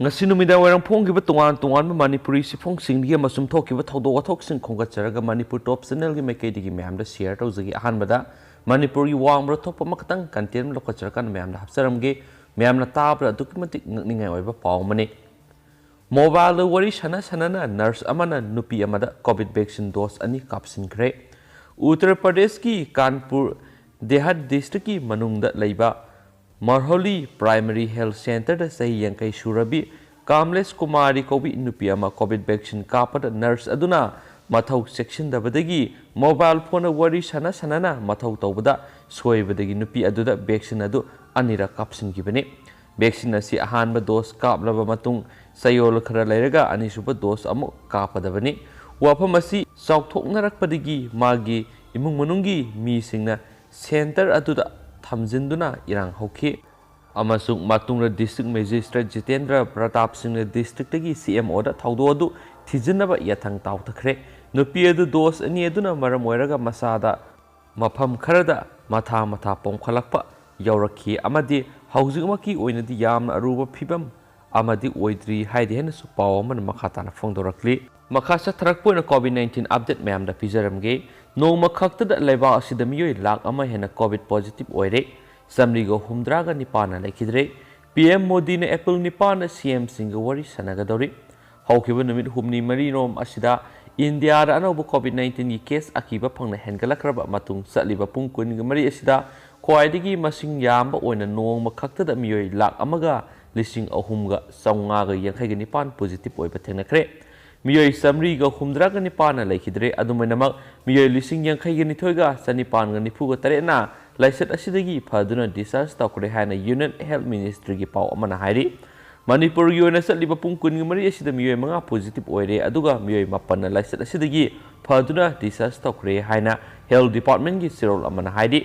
ngasi numida wairang phongkiba tongan tongan Manipuri sifongsingi amasum thokiba thodok wathoksin khongatcharaga Manipur top channel gi maikaidigi mayam da share tawjagi ahanbada Manipuri wangbra thokpa makatang content lokacharakan mayam da hapsaramge mayam na tabra documentic ngningai oiba pawmani mobile wari sana sanana nurse amana nupi amada covid vaccine dose ani kapsinkhare Uttar Pradesh ki Kanpur Dehat district ki manungda leiba Marholi Primary Health Center da sahi yankai surabi Kamlesh Kumari Kobi Nupiama COVID vaccine kapada nurse aduna mathau section da badagi mobile phone wari sana sanana mathau tawbada soi badagi nupi aduda vaccine adu anira kapsin gibane vaccine asi ahanba dose kaplaba matung sayol khara leiraga anisuba dose amu kapadabani wafam asi saukthoknarakpadagi magi imung manungi mi singna center aduda thamjinduna irang hokhi amasung matungra district magistrate Jitendra Pratap Singh district tagi CMO da thaudo adu thijinaba yathang tawthakre nupi adu dos ani aduna maram oiraga masada mafam kharada matha pongkhalakpa yaurakhi amadi haujingmaki oinadi yamna aruba phibam amadi oidri haidi hen su pawman makhatana phongdorakli makasa tharakpoina COVID-19 update mayam da pijaramge noma khakta da leba asida miyoi lak ama hena covid positive oire samrigo humdraga nipana lekidre PM Modi ne April nipana CM singa wari sanagadori haukiba numit humni mari rom asida India ra anobu COVID-19 gi case akiba phangna hengalakraba matung saliba pungkun mari asida khwaidigi masing yamba oina noma khakta da miyoi lak amaga lising ahumga saunga ga yankhai nipan positive oiba thenakre miyoi samri ga humdra ga nipana laikidre adumainamak miyoi lising yankhai ga nithoiga sanipan ga nifu ga tarena laisat asidagi phaduna discharge tawkre haina Union Health Ministry gi paw amana hairi Manipur gi oina satliba pungkun gi mari asida miyoi manga positive oire aduga miyoi mapanna laisat asidagi phaduna discharge tawkre haina Health Department gi sirol amana hairi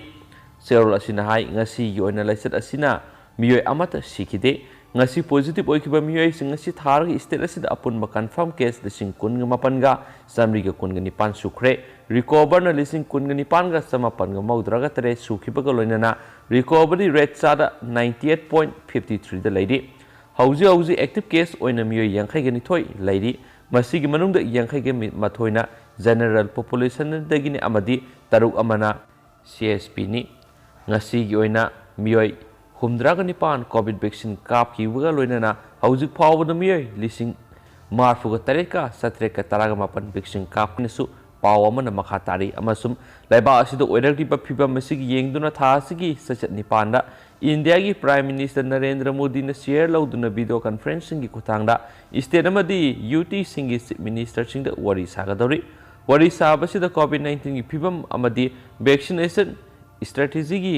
sirol asina hai ngasi gi oina laisat asina miyoi amata sikide ngasi positive oikiba miyoi sing ngasi tharga state asida apunba confirm case lising kun mapan ga samri ga kun ni pan sukre recover na lising kun ni pan ga samapan ga maudra ga tare sukhiba ga loinana recovery rate sada 98.53 da leidi hauji active case oina miyoi yankhai ga ni thoi leidi masigi manung da yankhai ga mathoina general population dagi ni amadi taruk amana CSP ni ngasi gi oina miyoi humdraga nipan covid vaccine kap ki wuga loinana haujik phawda miyoi lising marfuga tareka satreka taraga mapan vaccine kap nisu paw amana makha tari amasum laiba asida oiragdi ba phiba masigi yengduna tha asigi sachat nipan da India gi Prime Minister Narendra Modi na share lauduna video conferencing gi kuthangda state amadi UT singi minister sing da wari sagadori wari sabasida COVID-19 gi phibam amadi vaccination strategy gi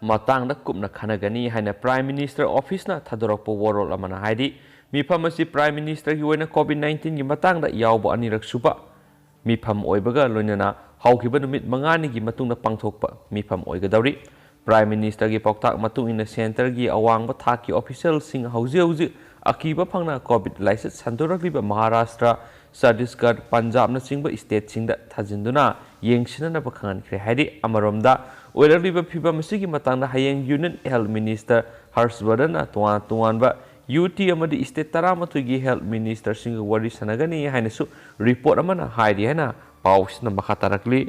matang da kupna khanagani haina Prime Minister Office na thadorokpo warol amana haidi mifam asi Prime Minister gi oina COVID-19 gi matang da yawbo anirak suba mifam oibaga loinana haukiba numit mangani gi matungna pangthokpa mifam oigadawri Prime Minister gi pauktak matung ina center gi awangba thaki official sing hauji akiba phangna COVID license sandorakliba Maharashtra Chhattisgarh Punjab na singba state singda thajinduna yengsina na bakhangan khre haidi amaromda oiraliba phiba masigi matangna hayeng Union Health Minister Harshvardhan tuan ba UT amadi state taramathu gi Health Minister sing wari sanagani hainasu report amana haidi haina pawsna makhatarakli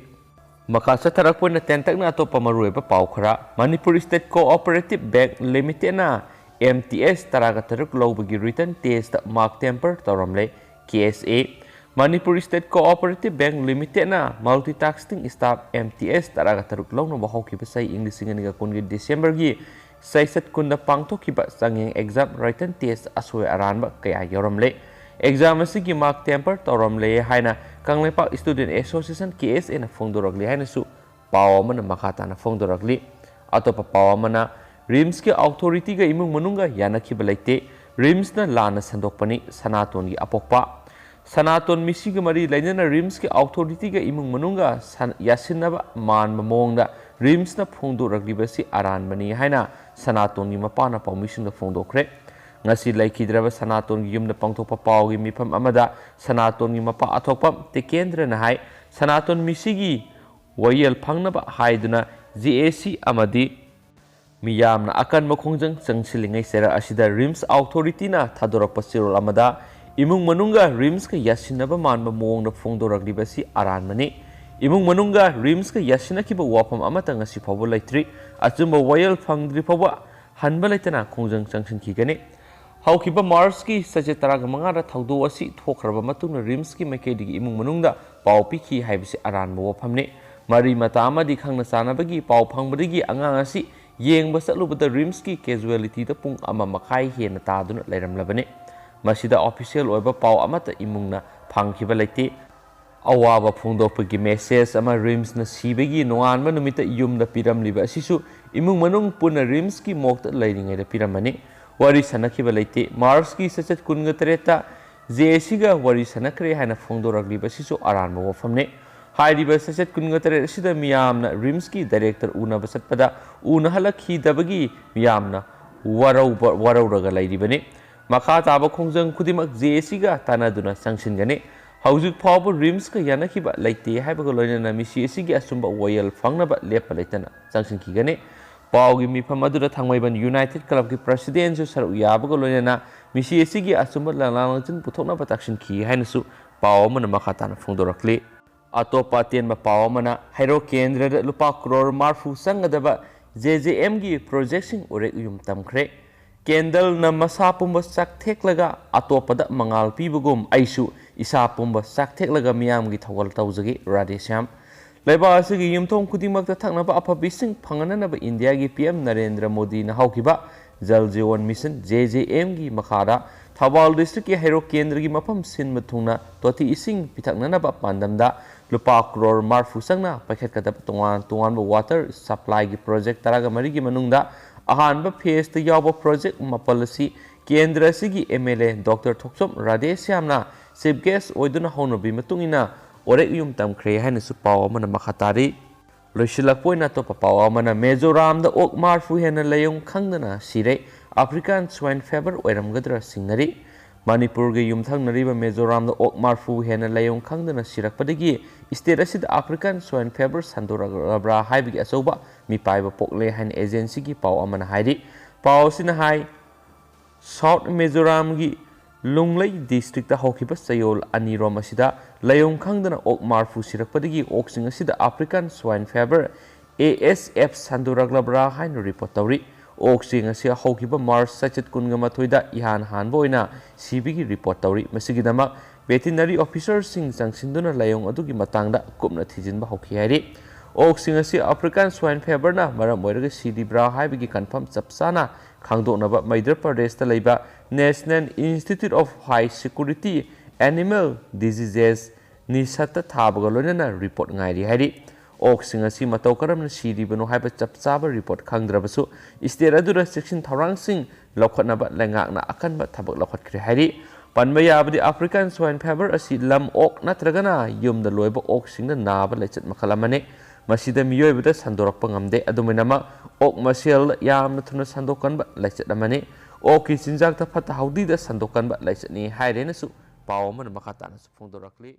makasa tarakpona tentakna to pamarueba pawkhara Manipur State Cooperative Bank Limited na MTS taraga taruk lobagi written test mark temper toramle KSA Manipur State Cooperative Bank Limited na multitasking staff MTS taraga taruk lawna bahawki basai English singa kungi December gi saisat kunda pangthokiba sangeng exam written test aswe aranba kaya yoramle exam asigi mark temper toramle haina Kanglepak Student Association KSA na phongdoragli haina su pawamana makata na phongdoragli atopa pawamana RIMS ke authority ga imung manunga yanakhiba laite RIMS na lana sandokpani sanaton gi apokpa Sanaton misiga mari lainana RIMS ke authority ga imung manunga yasinaba man mamongda RIMS na phongdoragli aran bani haina sanaton gi mapana permission na phongdokre ngasi laikidraba sanaton gi yumna pangthokpa pawgi mifam amada sanaton gi mapa athokpa tekendra na hai sanaton misigi wayel phangnaba haiduna GAC amadi ꯃꯤꯌꯥꯝꯅ ꯑꯀꯟꯕ ꯈꯣꯡꯖꯪ ꯆꯪꯁꯤꯜꯂꯤꯉꯩ ꯆꯩꯔꯛ ꯑꯁꯤꯗ ꯔꯤꯝꯁ ꯑꯣꯊꯣꯔꯤꯇꯤꯅ ꯊꯥꯗꯣꯔꯛꯄ ꯆꯦꯔꯣꯜ ꯑꯃꯗ ꯏꯃꯨꯡ ꯃꯅꯨꯡꯒ ꯔꯤꯝꯁꯀ ꯌꯥꯁꯤꯟꯅꯕ ꯃꯥꯟꯕ ꯃꯑꯣꯡꯗ ꯐꯣꯡꯗꯣꯔꯛꯂꯤꯕꯁꯤ ꯑꯔꯥꯟꯕꯅꯤ꯫ ꯏꯃꯨꯡ ꯃꯅꯨꯡꯒ ꯔꯤꯝꯁꯀ ꯌꯥꯁꯤꯟꯅꯈꯤꯕ ꯋꯥꯐꯝ ꯑꯃꯠꯇ ꯉꯁꯤ ꯐꯥꯎꯕ ꯂꯩꯇ꯭ꯔꯤ꯫ ꯑꯆꯨꯝꯕ ꯋꯥꯌꯦꯜ ꯐꯪꯗ꯭ꯔꯤ ꯐꯥꯎꯕ ꯍꯟꯕ ꯂꯩꯇꯅ ꯈꯣꯡꯖꯪ ꯆꯪꯁꯤꯟꯈꯤꯒꯅꯤ꯫ ꯍꯧꯈꯤꯕ ꯃꯥꯔꯆꯀꯤ ꯆꯩꯆꯠ 15ꯗ ꯊꯧꯗꯣꯛ ꯑꯁꯤ ꯊꯣꯛꯈ꯭ꯔꯕ ꯃꯇꯨꯡꯗ ꯔꯤꯝꯁꯀꯤ ꯃꯥꯏꯀꯩꯗꯒꯤ ꯏꯃꯨꯡ ꯃꯅꯨꯡꯗ ꯄꯥꯎ ꯄꯤꯈꯤ ꯍꯥꯏꯕꯁꯤ ꯑꯔꯥꯟꯕ ꯋꯥꯐꯝꯅꯤ꯫ ꯃꯔꯤ ꯃꯇꯥ ꯑꯃꯗꯤ ꯈꯪꯅ ꯆꯥꯟꯅꯕꯒꯤ ꯄꯥꯎ ꯐꯪꯕꯗꯒꯤ ꯑꯉꯥꯡ ꯑꯁꯤ ꯌꯦꯡꯕ ꯆꯠꯂꯨꯕꯗ ꯔꯤꯝꯁꯀꯤ ꯀꯦꯖꯨꯋꯦꯂꯤꯇꯤꯗ ꯄꯨꯡ 1.5 ꯍꯦꯟꯅ ꯇꯥꯗꯨꯅ ꯂꯩꯔꯝꯂꯕꯅꯤ꯫ ꯃꯁꯤꯗ ꯑꯣꯐꯤꯁꯤꯌꯦꯜ ꯑꯣꯏꯕ ꯄꯥꯎ ꯑꯃꯠꯇ ꯏꯃꯨꯡꯅ ꯐꯪꯈꯤꯕ ꯂꯩꯇꯦ꯫ ꯑꯋꯥꯕ ꯐꯣꯡꯗꯣꯛꯄꯒꯤ ꯃꯦꯁꯦꯖ ꯑꯃ ꯔꯤꯝꯁꯅ ꯁꯤꯕꯒꯤ ꯅꯣꯡꯉꯥꯟꯕ ꯅꯨꯃꯤꯠꯇ ꯌꯨꯝꯗ ꯄꯤꯔꯝꯂꯤꯕ ꯑꯁꯤꯁꯨ ꯏꯃꯨꯡ ꯃꯅꯨꯡ ꯄꯨꯟꯅ ꯔꯤꯝꯁꯀꯤ ꯃꯣꯛꯇ ꯂꯩꯔꯤꯉꯩꯗ ꯄꯤꯔꯝꯕꯅꯤ꯫ ꯋꯥꯔꯤ ꯁꯥꯟꯅꯈꯤꯕ ꯂꯩꯇꯦ꯫ ꯃꯥꯔꯆꯀꯤ ꯆꯩꯆꯠ 18ꯗ ꯖꯦꯑꯦꯁꯤꯒ ꯋꯥꯔꯤ ꯁꯥꯟꯅꯈ꯭ꯔꯦ ꯍꯥꯏꯅ ꯐꯣꯡꯗꯣꯔꯛꯂꯤꯕ ꯑꯁꯤꯁꯨ ꯑꯔꯥꯟꯕ ꯋꯥꯐꯝꯅꯤ꯫ ꯍꯥꯏꯔꯤꯕ ꯆꯩꯆꯠ 18 ꯑꯁꯤꯗ ꯃꯤꯌꯥꯝꯅ ꯔꯤꯝꯁꯀꯤ ꯗꯥꯏꯔꯦꯛꯇꯔ ꯎꯅꯕ ꯆꯠꯄꯗ ꯎꯅꯍꯜꯂꯛꯈꯤꯗꯕꯒꯤ ꯃꯤꯌꯥꯝꯅ ꯋꯥꯔꯧꯔꯒ ꯂꯩꯔꯤꯕꯅꯤ꯫ ꯃꯈꯥ ꯇꯥꯕ ꯈꯣꯡꯖꯪ ꯈꯨꯗꯤꯡꯃꯛ ꯖꯦꯑꯦꯁꯤꯒ ꯇꯥꯟꯅꯗꯨꯅ ꯆꯪꯁꯤꯟꯒꯅꯤ꯫ ꯍꯧꯖꯤꯛ ꯐꯥꯎꯕ ꯔꯤꯝꯁꯀ ꯌꯥꯅꯈꯤꯕ ꯂꯩꯇꯦ ꯍꯥꯏꯕꯒ ꯂꯣꯏꯅꯅ ꯃꯤꯁꯤ ꯑꯁꯤꯒꯤ ꯑꯆꯨꯝꯕ ꯋꯥꯌꯦꯜ ꯐꯪꯅꯕ ꯂꯦꯞꯄ ꯂꯩꯇꯅ ꯆꯪꯁꯤꯟꯈꯤꯒꯅꯤ꯫ ꯄꯥꯎꯒꯤ ꯃꯤꯐꯝ ꯑꯗꯨꯗ ꯊꯥꯡꯃꯩꯕꯟ ꯌꯨꯅꯥꯏꯇꯦꯗ ꯀ꯭ꯂꯕꯀꯤ ꯄ꯭ꯔꯁꯤꯗꯦꯟꯠꯁꯨ ꯁꯔꯨꯛ ꯌꯥꯕꯒ ꯂꯣꯏꯅꯅ ꯃꯤꯁꯤ ꯑꯁꯤꯒꯤ ꯑꯆꯨꯝꯕ ꯂꯪꯂꯥꯡ-ꯂꯪꯆꯟ ꯄꯨꯊꯣꯛꯅꯕ ꯇꯛꯁꯤꯟꯈꯤ ꯍꯥꯏꯅꯁꯨ ꯄꯥꯎ ꯑꯃꯅ ꯃꯈꯥ ꯇꯥꯅ ꯐꯣꯡꯗꯣꯔꯛꯂꯤ꯫ ꯑꯇꯣꯞꯄ ꯑꯇꯦꯟꯕ ꯄꯥꯎ ꯑꯃꯅ ꯍꯩꯔꯣꯛ ꯀꯦꯟꯗ꯭ꯔꯗ ꯂꯨꯄꯥ ꯀ꯭ꯔꯣꯔ 40 ꯆꯪꯒꯗꯕ ꯖꯦꯖꯦꯑꯦꯝꯒꯤ ꯄ꯭ꯔꯣꯖꯦꯛꯁꯤꯡ ꯎꯔꯦꯛ ꯎꯌꯨꯡ ꯇꯝꯈ꯭ꯔꯦ꯫ ꯀꯦꯟꯗꯜꯅ ꯃꯁꯥ ꯄꯨꯝꯕ ꯆꯥꯛꯊꯦꯛꯂꯒ ꯑꯇꯣꯞꯄꯗ ꯃꯉꯥꯜ ꯄꯤꯕꯒꯨꯝ ꯑꯩꯁꯨ ꯏꯁꯥ ꯄꯨꯝꯕ ꯆꯥꯛꯊꯦꯛꯂꯒ ꯃꯤꯌꯥꯝꯒꯤ ꯊꯧꯒꯜ ꯇꯧꯖꯒꯦ꯫ ꯔꯥꯙꯦꯁ꯭ꯌꯥꯝ꯫ ꯂꯩꯕꯥꯛ ꯑꯁꯤꯒꯤ ꯌꯨꯝꯊꯣꯡ ꯈꯨꯗꯤꯡꯃꯛꯇ ꯊꯛꯅꯕ ꯑꯐꯕ ꯏꯁꯤꯡ ꯐꯪꯍꯟꯅꯕ ꯏꯟꯗꯤꯌꯥꯒꯤ ꯄꯤꯑꯦꯝ ꯅꯔꯦꯟꯗ꯭ꯔ ꯃꯣꯗꯤꯅ ꯍꯧꯈꯤꯕ ꯖꯜ ꯖꯤꯋꯟ ꯃꯤꯁꯟ (JJMꯒꯤ) ꯃꯈꯥꯗ ꯊꯧꯕꯥꯜ ꯗꯤꯁꯇ꯭ꯔꯤꯛꯀꯤ ꯍꯩꯔꯣꯛ ꯀꯦꯟꯗ꯭ꯔꯒꯤ ꯃꯐꯝ ꯁꯤꯟꯕ ꯊꯨꯡꯅ ꯇꯣꯇꯤ ꯏꯁꯤꯡ ꯄꯤꯊꯛꯅꯅꯕ ꯄꯥꯟꯗꯝꯗ ꯂꯨꯄꯥ ꯀ꯭ꯔꯣꯔ 40 ꯆꯪꯅ ꯄꯥꯏꯈꯠꯀꯗꯕ ꯇꯣꯉꯥꯟ-ꯇꯣꯉꯥꯟꯕ ꯋꯥꯇꯔ ꯁꯄ꯭ꯂꯥꯏꯒꯤ ꯄ꯭ꯔꯣꯖꯦꯛ 14ꯒꯤ ꯃꯅꯨꯡꯗ ꯑꯍꯥꯟꯕ ꯐꯦꯖꯇ ꯌꯥꯎꯕ ꯄ꯭ꯔꯣꯖꯦꯛ 9 ꯑꯁꯤ ꯀꯦꯟꯗ꯭ꯔ ꯑꯁꯤꯒꯤ MLA ꯗꯣꯛꯇꯔ ꯊꯣꯛꯆꯣꯝ ꯔꯥꯙꯦꯁ꯭ꯌꯥꯝꯅ ꯆꯤꯐ ꯒꯦꯁꯠ ꯑꯣꯏꯗꯨꯅ ꯍꯧꯅꯕꯤ ꯃꯇꯨꯡꯏꯟꯅ ꯑꯣꯔꯦꯛ ꯎꯌꯨꯡ ꯇꯝꯈ꯭ꯔꯦ ꯍꯥꯏꯅꯁꯨ ꯄꯥꯎ ꯑꯃꯅ ꯃꯈꯥ ꯇꯥꯔꯤ꯫ ꯂꯣꯏꯁꯤꯜꯂꯛꯄ ꯑꯣꯏꯅ ꯑꯇꯣꯞꯄ ꯄꯥꯎ ꯑꯃꯅ ꯃꯤꯖꯣꯔꯥꯝꯗ ꯑꯣꯛ 40 ꯍꯦꯟꯅ ꯂꯥꯏꯑꯣꯡ ꯈꯪꯗꯅ ꯁꯤꯔꯦ꯫ ꯑꯐ꯭ꯔꯤꯀꯥꯟ ꯁ꯭ꯋꯥꯏꯟ ꯐꯤꯚꯔ ꯑꯣꯏꯔꯝꯒꯗ꯭ꯔꯥ ꯆꯤꯡꯅꯔꯤ꯫ ꯃꯅꯤꯄꯨꯔꯒ ꯌꯨꯝꯊꯪꯅꯔꯤꯕ ꯃꯤꯖꯣꯔꯥꯝꯗ ꯑꯣꯛ 40 ꯍꯦꯟꯅ ꯂꯥꯏꯑꯣꯡ ꯈꯪꯗꯅ ꯁꯤꯔꯛꯄꯗꯒꯤ ꯁ꯭ꯇꯦꯠ ꯑꯁꯤꯗ ꯑꯐ꯭ꯔꯤꯀꯥꯟ ꯁ꯭ꯋꯥꯏꯟ ꯐꯤꯚꯔ ꯁꯟꯗꯣꯔꯛꯂꯕ꯭ꯔꯥ ꯍꯥꯏꯕꯒꯤ ꯑꯆꯧꯕ ꯃꯤꯄꯥꯏꯕ ꯄꯣꯛꯂꯦ ꯍꯥꯏꯅ ꯑꯦꯖꯦꯟꯁꯤꯒꯤ ꯄꯥꯎ ꯑꯃꯅ ꯍꯥꯏꯔꯤ꯫ ꯄꯥꯎ ꯑꯁꯤꯅ ꯍꯥꯏ ꯁꯥꯎꯊ ꯃꯤꯖꯣꯔꯥꯝꯒꯤ ꯂꯨꯡꯂꯩ ꯗꯤꯁꯇ꯭ꯔꯤꯛꯇ ꯍꯧꯈꯤꯕ ꯆꯌꯣꯜ 2ꯔꯣꯝ ꯑꯁꯤꯗ ꯂꯥꯏꯑꯣꯡ ꯈꯪꯗꯅ ꯑꯣꯛ 40 ꯁꯤꯔꯛꯄꯗꯒꯤ ꯑꯣꯛꯁꯤꯡ ꯑꯁꯤꯗ ꯑꯐ꯭ꯔꯤꯀꯥꯟ ꯁ꯭ꯋꯥꯏꯟ ꯐꯤꯚꯔ (ASF) ꯁꯟꯗꯣꯔꯛꯂꯕ꯭ꯔꯥ ꯍꯥꯏꯅ ꯔꯤꯄꯣꯔꯠ ꯇꯧꯔꯤ꯫ ꯑꯣꯛꯁꯤꯡ ꯑꯁꯤ ꯍꯧꯈꯤꯕ ꯃꯥꯔꯆ ꯆꯩꯆꯠ 18ꯗ ꯏꯍꯥꯟ ꯍꯥꯟꯕ ꯑꯣꯏꯅ ꯁꯤꯕꯒꯤ ꯔꯤꯄꯣꯔꯠ ꯇꯧꯔꯤ꯫ ꯃꯁꯤꯒꯤꯗꯃꯛ ꯚꯦꯇꯤꯅꯔꯤ ꯑꯣꯐꯤꯁꯔꯁꯤꯡ ꯆꯪꯁꯤꯟꯗꯨꯅ ꯂꯥꯏꯑꯣꯡ ꯑꯗꯨꯒꯤ ꯃꯇꯥꯡꯗ ꯀꯨꯞꯅ ꯊꯤꯖꯤꯟꯕ ꯍꯧꯈꯤ ꯍꯥꯏꯔꯤ꯫ ꯑꯣꯛꯁꯤꯡ ꯑꯁꯤ ꯑꯐ꯭ꯔꯤꯀꯥꯟ ꯁ꯭ꯋꯥꯏꯟ ꯐꯤꯚꯔꯅ ꯃꯔꯝ ꯑꯣꯏꯔꯒ ꯁꯤꯔꯤꯕ꯭ꯔꯥ ꯍꯥꯏꯕꯒꯤ ꯀꯟꯐꯥꯔꯝ ꯆꯞ ꯆꯥꯅ ꯈꯪꯗꯣꯛꯅꯕ ꯃꯙ꯭ꯌ ꯄ꯭ꯔꯗꯦꯁꯇ ꯂꯩꯕ national institute of high security animal diseases (NISHAD) ꯊꯥꯕꯒ ꯂꯣꯏꯅꯅ ꯔꯤꯄꯣꯔꯠ ꯉꯥꯏꯔꯤ ꯍꯥꯏꯔꯤ꯫ ꯑꯣꯛꯁꯤꯡ ꯑꯁꯤ ꯃꯇꯧ ꯀꯔꯝꯅ ꯁꯤꯔꯤꯕꯅꯣ ꯍꯥꯏꯕ ꯆꯞ ꯆꯥꯕ ꯔꯤꯄꯣꯔꯠ ꯈꯪꯗ꯭ꯔꯕꯁꯨ ꯁ꯭ꯇꯦꯠ ꯑꯗꯨꯗ ꯆꯦꯛꯁꯤꯟ ꯊꯧꯔꯥꯡꯁꯤꯡ ꯂꯧꯈꯠꯅꯕ ꯂꯩꯉꯥꯛꯅ ꯑꯀꯟꯕ ꯊꯕꯛ ꯂꯧꯈꯠꯈ꯭ꯔꯦ ꯍꯥꯏꯔꯤ꯫ ꯄꯟꯕ ꯌꯥꯕꯗꯤ ꯑꯐ꯭ꯔꯤꯀꯥꯟ ꯁ꯭ꯋꯥꯏꯟ ꯐꯤꯚꯔ ꯑꯁꯤ ꯂꯝ ꯑꯣꯛ ꯅꯠꯇ꯭ꯔꯒꯅ ꯌꯨꯝꯗ ꯂꯣꯏꯕ ꯑꯣꯛꯁꯤꯡꯗ ꯅꯥꯕ ꯂꯥꯏꯆꯠ ꯃꯈꯜ ꯑꯃꯅꯤ꯫ ꯃꯁꯤꯗ ꯃꯤꯑꯣꯏꯕꯗ ꯁꯟꯗꯣꯔꯛꯄ ꯉꯝꯗꯦ꯫ ꯑꯗꯨꯃꯥꯏꯅꯃꯛ ꯑꯣꯛ ꯃꯁꯦꯜꯗ ꯌꯥꯝꯅ ꯊꯨꯅ ꯁꯟꯗꯣꯛꯀꯟꯕ ꯂꯥꯏꯆꯠ ꯑꯃꯅꯤ꯫ ꯑꯣꯛꯀꯤ ꯆꯤꯟꯖꯥꯛꯇ ꯐꯠꯇ ꯍꯥꯎꯊꯤꯗ ꯁꯟꯗꯣꯛꯀꯟꯕ ꯂꯥꯏꯆꯠꯅꯤ ꯍꯥꯏꯔꯦꯅꯁꯨ ꯄꯥꯎ ꯑꯃꯅ ꯃꯈꯥ ꯇꯥꯅꯁꯨ ꯐꯣꯡꯗꯣꯔꯛꯂꯤ꯫